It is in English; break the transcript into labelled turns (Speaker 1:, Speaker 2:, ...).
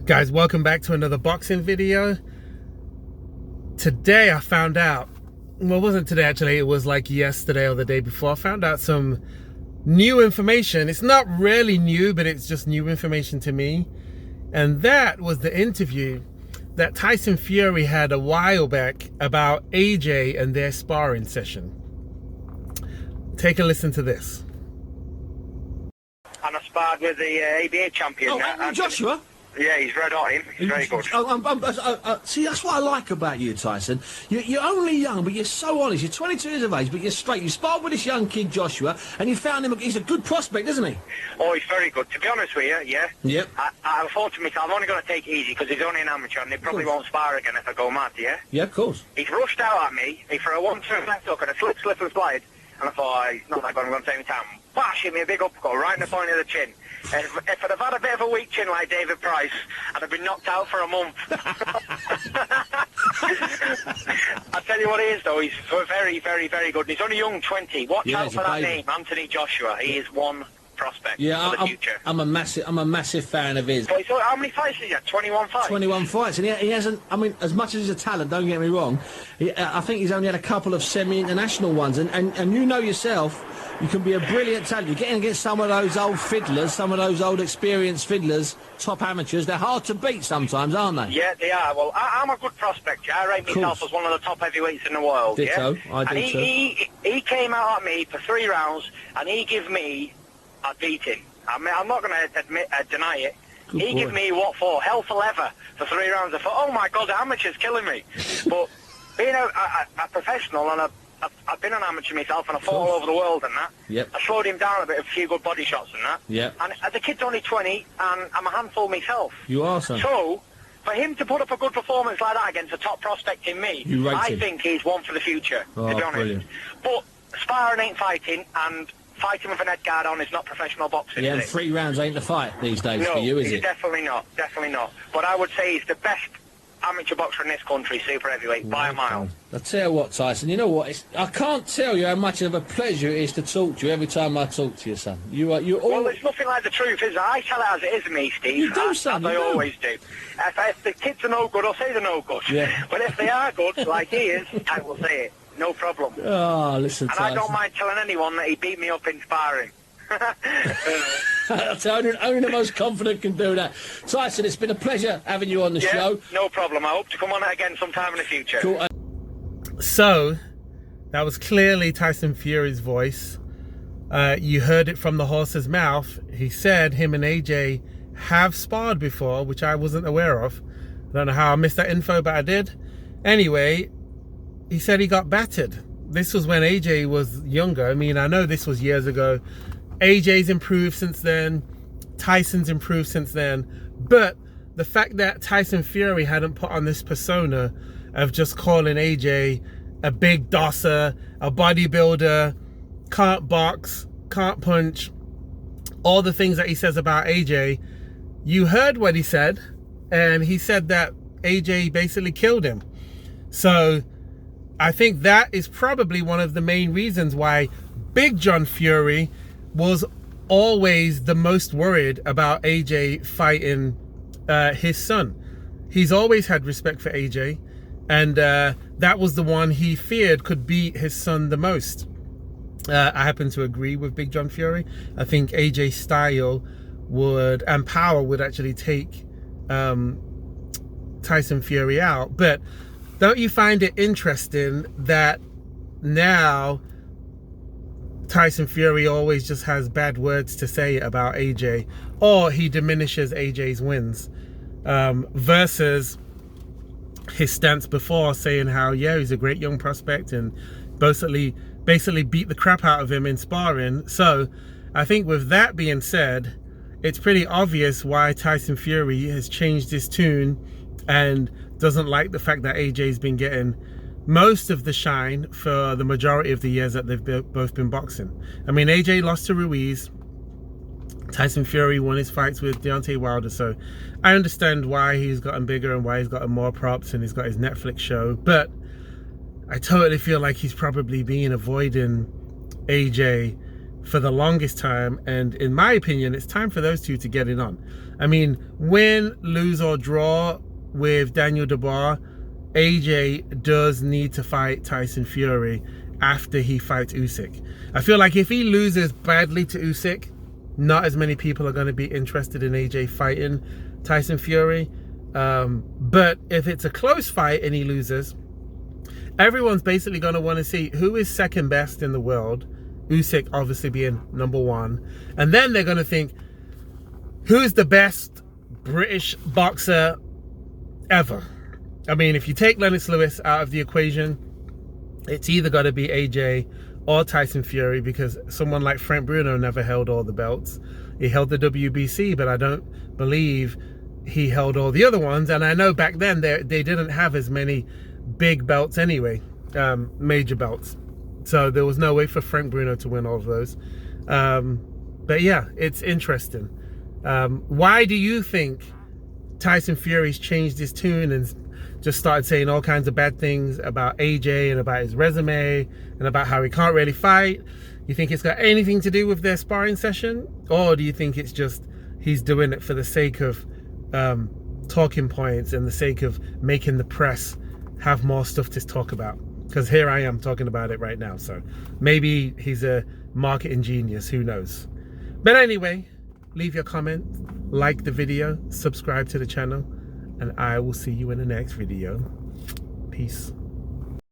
Speaker 1: Guys, welcome back to another boxing video. Today I found out, well, it wasn't today actually, it was like yesterday or the day before, I found out some new information. It's not really new, but it's just new information to me. And that was the interview that Tyson Fury had a while back about AJ and their sparring session. Take a listen to this.
Speaker 2: And I sparred with the ABA champion.
Speaker 3: Oh, Joshua?
Speaker 2: Yeah, he's red hot, him. He's very good.
Speaker 3: See, that's what I like about you, Tyson. You're only young, but you're so honest. You're 22 years of age, but you're straight. You sparred with this young kid, Joshua, and you found him. He's a good prospect, isn't he?
Speaker 2: Oh, he's very good. To be honest with you, yeah.
Speaker 3: Yep.
Speaker 2: I thought to myself, I'm only going to take it easy because he's only an amateur and he probably won't spar again if I go mad, yeah?
Speaker 3: Yeah, of course.
Speaker 2: He's rushed out at me. He threw a 1-2 left hook and a slip and slide. And I thought, he's not that good, I'm going to take my time. Bash, hit me a big uppercut right in the point of the chin. If I'd have had a bit of a weak chin like David Price, I'd have been knocked out for a month. I tell you what he is, though, he's very, very, very good. He's only young, 20. Watch out for that name, Anthony Joshua. He is one prospect for the future.
Speaker 3: I'm a massive fan of his.
Speaker 2: So how many fights did he have? 21 fights?
Speaker 3: 21 fights, and he hasn't, I mean, as much as he's a talent, don't get me wrong, I think he's only had a couple of semi-international ones, and you know yourself, you can be a brilliant talent. You're getting against some of those old fiddlers, some of those old experienced fiddlers, top amateurs. They're hard to beat sometimes, aren't they?
Speaker 2: Yeah, they are. Well, I'm a good prospect. Yeah? I rate myself as one of the top heavyweights in the world.
Speaker 3: Ditto.
Speaker 2: Yeah?
Speaker 3: I do too.
Speaker 2: He came out at me for 3 rounds, and he gave me a beating. I mean, I'm not going to deny it. He gave me what for? Hell for leather for 3 rounds. I thought, oh my God, the amateur's killing me. But being a professional, and I've been an amateur myself, and I fought all over the world and that.
Speaker 3: Yep.
Speaker 2: I slowed him down a bit, a few good body shots and that.
Speaker 3: Yep.
Speaker 2: And the kid's only 20, and I'm a handful myself.
Speaker 3: You are, son.
Speaker 2: So, for him to put up a good performance like that against a top prospect in me, I think he's one for the future, to be honest.
Speaker 3: Brilliant.
Speaker 2: But sparring ain't fighting, and fighting with a net guard on is not professional boxing.
Speaker 3: Yeah, and 3 rounds ain't the fight these days for you, is it?
Speaker 2: Definitely not. Definitely not. But I would say he's the best amateur boxer in this country, super heavyweight, by a mile.
Speaker 3: I tell you what, Tyson, you know what? I can't tell you how much of a pleasure it is to talk to you every time I talk to you, son. Well,
Speaker 2: it's nothing like the truth, is it? I tell it as it is, me, Steve.
Speaker 3: You do, son.
Speaker 2: I always do. If the kids are no good, I'll say they're no good.
Speaker 3: Yeah.
Speaker 2: But if they are good, like he is, I will say it. No problem.
Speaker 3: Oh, listen,
Speaker 2: and
Speaker 3: Tyson.
Speaker 2: I don't mind telling anyone that he beat me up in sparring.
Speaker 3: Only the most confident can do that. Tyson, it's been a pleasure having you on the show.
Speaker 2: No problem. I hope to come on it again sometime in the future.
Speaker 3: Cool.
Speaker 1: So, that was clearly Tyson Fury's voice. You heard it from the horse's mouth. He said him and AJ have sparred before, which I wasn't aware of. I don't know how I missed that info, but I did. Anyway, he said he got battered. This was when AJ was younger. I mean, I know this was years ago. AJ's improved since then. Tyson's improved since then. But the fact that Tyson Fury hadn't put on this persona of just calling AJ a big dosser, a bodybuilder, can't box, can't punch, all the things that he says about AJ, you heard what he said, and he said that AJ basically killed him. So I think that is probably one of the main reasons why Big John Fury was always the most worried about AJ fighting his son. He's always had respect for AJ, and that was the one he feared could beat his son the most. I happen to agree with Big John Fury. I think AJ's style and power would actually take Tyson Fury out. But don't you find it interesting that now Tyson Fury always just has bad words to say about AJ, or he diminishes AJ's wins, versus his stance before saying how, yeah, he's a great young prospect and basically beat the crap out of him in sparring. So I think with that being said, it's pretty obvious why Tyson Fury has changed his tune and doesn't like the fact that AJ's been getting most of the shine for the majority of the years that they've both been boxing. I mean, AJ lost to Ruiz. Tyson Fury won his fights with Deontay Wilder, so I understand why he's gotten bigger and why he's gotten more props and he's got his Netflix show, but I totally feel like he's probably been avoiding AJ for the longest time, and in my opinion, it's time for those two to get it on. I mean, win, lose or draw with Daniel Dubois, AJ does need to fight Tyson Fury after he fights Usyk. I feel like if he loses badly to Usyk, not as many people are going to be interested in AJ fighting Tyson Fury. But if it's a close fight and he loses, everyone's basically going to want to see who is second best in the world, Usyk obviously being number one, and then they're going to think, who's the best British boxer ever? I mean, if you take Lennox Lewis out of the equation, it's either got to be AJ or Tyson Fury, because someone like Frank Bruno never held all the belts. He held the WBC, but I don't believe he held all the other ones. And I know back then they didn't have as many big belts anyway, major belts. So there was no way for Frank Bruno to win all of those. But yeah, it's interesting. Why do you think Tyson Fury's changed his tune and just started saying all kinds of bad things about AJ and about his resume and about how he can't really fight? You think it's got anything to do with their sparring session? Or do you think it's just he's doing it for the sake of talking points and the sake of making the press have more stuff to talk about? Because here I am talking about it right now. So maybe he's a marketing genius, who knows? But anyway, leave your comment, like the video, subscribe to the channel, and I will see you in the next video. Peace.